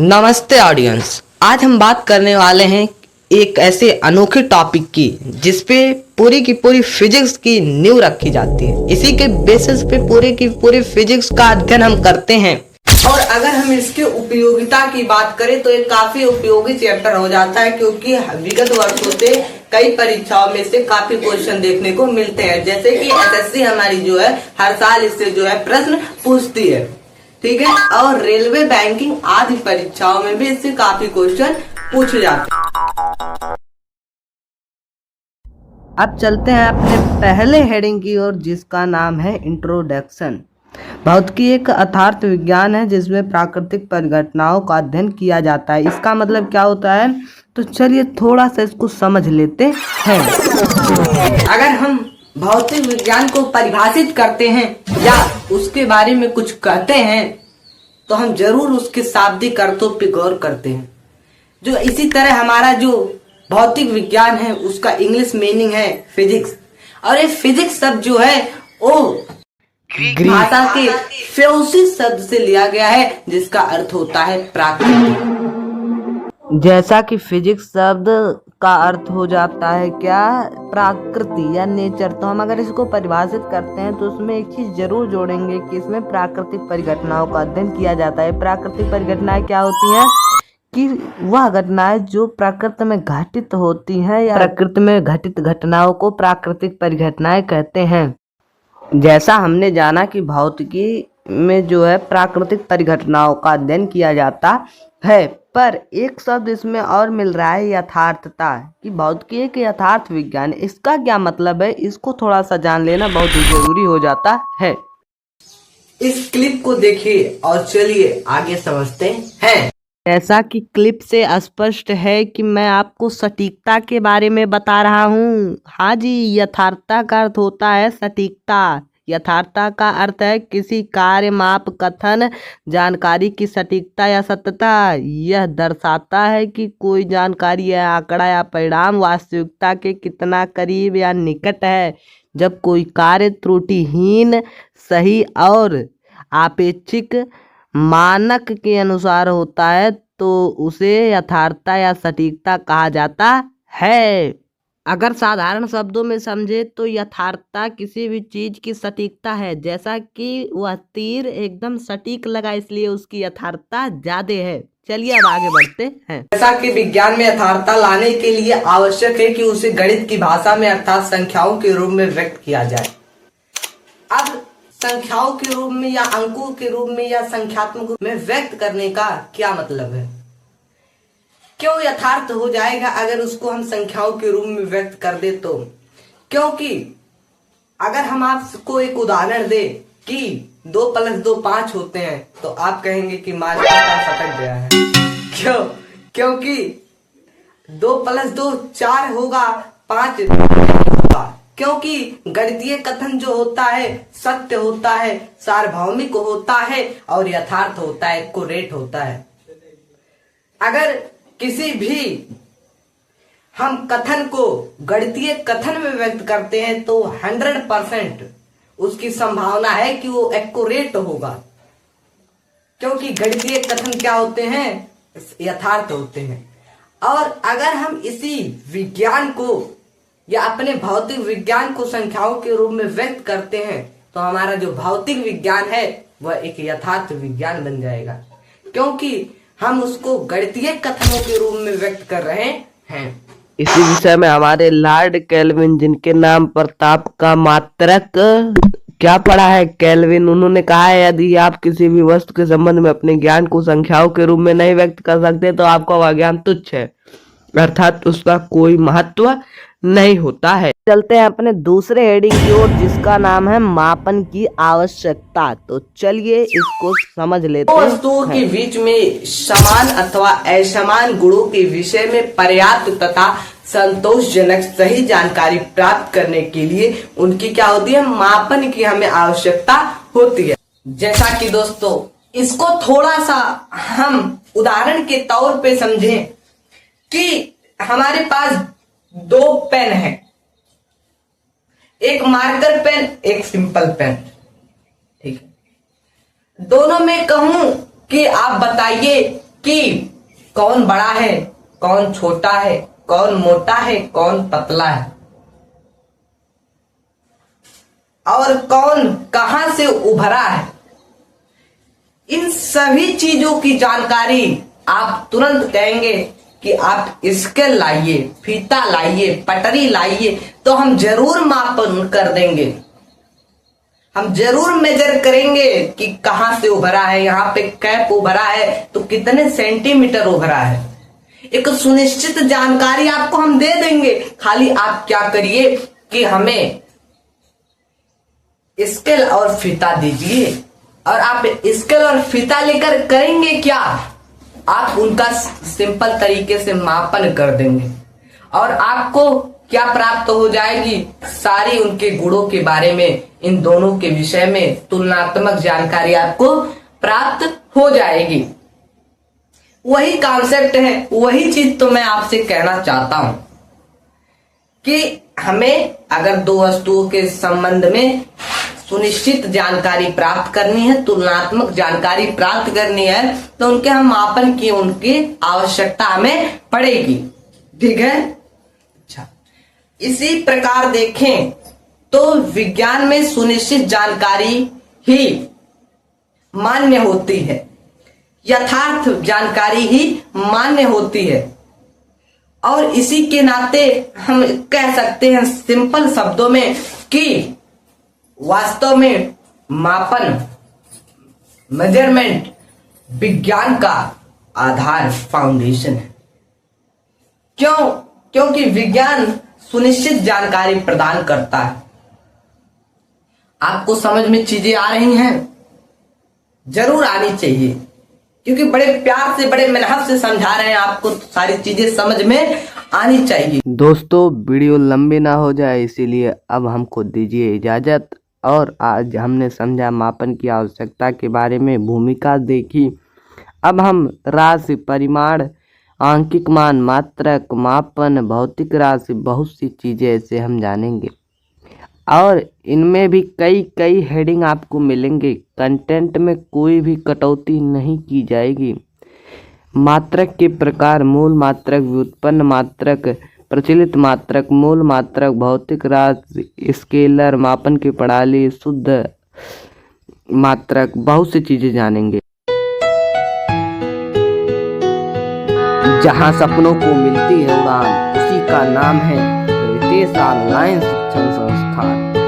नमस्ते ऑडियंस। आज हम बात करने वाले हैं एक ऐसे अनोखे टॉपिक की जिसपे पूरी की पूरी फिजिक्स की नींव रखी जाती है। इसी के बेसिस पे पूरी की पूरी फिजिक्स का अध्ययन हम करते हैं। और अगर हम इसके उपयोगिता की बात करें तो ये काफी उपयोगी चैप्टर हो जाता है, क्योंकि विगत वर्षों से कई परीक्षाओं में से काफी क्वेश्चन देखने को मिलते हैं। जैसे कि एसएससी हमारी जो है हर साल इससे जो है प्रश्न पूछती है, ठीक है। और रेलवे, बैंकिंग आदि परीक्षाओं में भी इससे काफी क्वेश्चन पूछे जाते हैं। अब चलते हैं अपने पहले हेडिंग की ओर, जिसका नाम है इंट्रोडक्शन। भौतिकी एक अर्थात विज्ञान है जिसमें प्राकृतिक परिघटनाओं का अध्ययन किया जाता है। इसका मतलब क्या होता है, तो चलिए थोड़ा सा इसको समझ लेते हैं। अगर हम भौतिक विज्ञान को परिभाषित करते हैं या उसके बारे में कुछ कहते हैं तो हम जरूर उसके शाब्दिक अर्थों पर गौर करते हैं। जो इसी तरह हमारा जो भौतिक विज्ञान है उसका इंग्लिश मीनिंग है फिजिक्स, और ये फिजिक्स शब्द जो है वो ग्रीक भाषा के फ्यूसिस शब्द से लिया गया है, जिसका अर्थ होता है प्राकृतिक। जैसा कि फिजिक्स शब्द का अर्थ हो जाता है क्या, प्रकृति या नेचर, तो हम अगर इसको परिभाषित करते हैं तो उसमें एक चीज जरूर जोड़ेंगे कि इसमें प्राकृतिक परिघटनाओं का अध्ययन किया जाता है। प्राकृतिक परिघटनाएं क्या होती हैं कि वह घटनाएं जो प्रकृति में घटित होती हैं या प्रकृति में घटित घटनाओं को प्राकृतिक परिघटनाएं कहते हैं। जैसा हमने जाना कि भौतिकी में जो है प्राकृतिक परिघटनाओं का अध्ययन किया जाता है, पर एक शब्द इसमें और मिल रहा है, यथार्थता, कि भौतिकी एक यथार्थ विज्ञान है। इसका क्या मतलब है, इसको थोड़ा सा जान लेना बहुत ही जरूरी हो जाता है। इस क्लिप को देखिए और चलिए आगे समझते हैं। जैसा कि क्लिप से स्पष्ट है कि मैं आपको सटीकता के बारे में बता रहा हूँ। हाँ जी, यथार्थता का अर्थ होता है सटीकता। यथार्थता का अर्थ है किसी कार्य, माप, कथन, जानकारी की सटीकता या सत्यता। यह दर्शाता है कि कोई जानकारी या आंकड़ा या परिणाम वास्तविकता के कितना करीब या निकट है। जब कोई कार्य त्रुटिहीन, सही और आपेक्षिक मानक के अनुसार होता है तो उसे यथार्थता या सटीकता कहा जाता है। अगर साधारण शब्दों में समझे तो यथार्थता किसी भी चीज की सटीकता है। जैसा कि वह तीर एकदम सटीक लगा इसलिए उसकी यथार्थता ज्यादा है। चलिए अब आगे बढ़ते हैं। जैसा कि विज्ञान में यथार्थता लाने के लिए आवश्यक है कि उसे गणित की भाषा में अर्थात संख्याओं के रूप में व्यक्त किया जाए। अब संख्याओं के रूप में या अंकों के रूप में या संख्यात्मक रूप में व्यक्त करने का क्या मतलब है, क्यों यथार्थ हो जाएगा अगर उसको हम संख्याओं के रूप में व्यक्त कर दे तो। क्योंकि अगर हम आपको एक उदाहरण दे कि 2 + 2 5 होते हैं तो आप कहेंगे कि मानचित्र सटक गया है। क्यों? क्योंकि 2 + 2 4 होगा, 5 होगा। क्योंकि गणितीय कथन जो होता है सत्य होता है, सार्वभौमिक होता है और यथार्थ होता है, एक्यूरेट होता है। अगर किसी भी हम कथन को गणितीय कथन में व्यक्त करते हैं तो 100% उसकी संभावना है कि वो एक्यूरेट होगा, क्योंकि गणितीय कथन क्या होते हैं, यथार्थ होते हैं। और अगर हम इसी विज्ञान को या अपने भौतिक विज्ञान को संख्याओं के रूप में व्यक्त करते हैं तो हमारा जो भौतिक विज्ञान है वह एक यथार्थ विज्ञान बन जाएगा, क्योंकि हम उसको गणितीय कथनों के रूप में व्यक्त कर रहे हैं। इसी विषय में हमारे लॉर्ड केल्विन, जिनके नाम प्रताप का मात्रक क्या पढ़ा है, केल्विन, उन्होंने कहा है यदि आप किसी भी वस्तु के संबंध में अपने ज्ञान को संख्याओं के रूप में नहीं व्यक्त कर सकते तो आपका वह ज्ञान तुच्छ है, अर्थात उसका कोई महत्व नहीं होता है। चलते हैं अपने दूसरे हेडिंग की ओर, जिसका नाम है मापन की आवश्यकता। तो चलिए इसको समझ लेते हैं। वस्तुओं के बीच में समान अथवा असमान गुणों के विषय में पर्याप्त तथा संतोषजनक सही जानकारी प्राप्त करने के लिए उनकी क्या होती है, मापन की हमें आवश्यकता होती है। जैसा कि दोस्तों इसको थोड़ा सा हम उदाहरण के तौर पे समझें कि हमारे पास 2 पेन है, एक मार्कर पेन, एक सिंपल पेन, ठीक है। दोनों में कहूं कि आप बताइए कि कौन बड़ा है, कौन छोटा है, कौन मोटा है, कौन पतला है, और कौन कहां से उभरा है। इन सभी चीजों की जानकारी आप तुरंत कहेंगे कि आप स्केल लाइए, फीता लाइए, पटरी लाइए, तो हम जरूर मापन कर देंगे। हम जरूर मेजर करेंगे कि कहां से उभरा है, यहाँ पे कैप उभरा है तो कितने सेंटीमीटर उभरा है। एक सुनिश्चित जानकारी आपको हम दे देंगे। खाली आप क्या करिए कि हमें स्केल और फीता दीजिए, और आप स्केल और फीता लेकर करेंगे क्या, आप उनका सिंपल तरीके से मापन कर देंगे और आपको क्या प्राप्त हो जाएगी, सारी उनके गुणों के बारे में, इन दोनों के विषय में तुलनात्मक जानकारी आपको प्राप्त हो जाएगी। वही कॉन्सेप्ट है, वही चीज तो मैं आपसे कहना चाहता हूं कि हमें अगर दो वस्तुओं के संबंध में सुनिश्चित जानकारी प्राप्त करनी है, तुलनात्मक जानकारी प्राप्त करनी है, तो उनके हम मापन की उनकी आवश्यकता हमें पड़ेगी। ठीक है। अच्छा, इसी प्रकार देखें तो विज्ञान में सुनिश्चित जानकारी ही मान्य होती है, यथार्थ जानकारी ही मान्य होती है, और इसी के नाते हम कह सकते हैं सिंपल शब्दों में कि वास्तव में मापन, मेजरमेंट विज्ञान का आधार, फाउंडेशन है। क्यों? क्योंकि विज्ञान सुनिश्चित जानकारी प्रदान करता है। आपको समझ में चीजें आ रही हैं? जरूर आनी चाहिए, क्योंकि बड़े प्यार से, बड़े मेहनत से समझा रहे हैं आपको, तो सारी चीजें समझ में आनी चाहिए। दोस्तों, वीडियो लंबी ना हो जाए, इसीलिए अब हमको दीजिए इजाजत। और आज हमने समझा मापन की आवश्यकता के बारे में, भूमिका देखी। अब हम राशि, परिमाण, आंकिक मान, मात्रक, मापन, भौतिक राशि, बहुत सी चीजें ऐसे हम जानेंगे, और इनमें भी कई हेडिंग आपको मिलेंगे। कंटेंट में कोई भी कटौती नहीं की जाएगी। मात्रक के प्रकार: मूल मात्रक, व्युत्पन्न मात्रक, प्रचलित मात्रक, मूल मात्रक, भौतिक राशि, स्केलर, मापन की प्रणाली, शुद्ध मात्रक, बहुत सी चीजें जानेंगे। जहां सपनों को मिलती है उड़ान, उसी का नाम है रितेश ऑनलाइन शिक्षण संस्थान।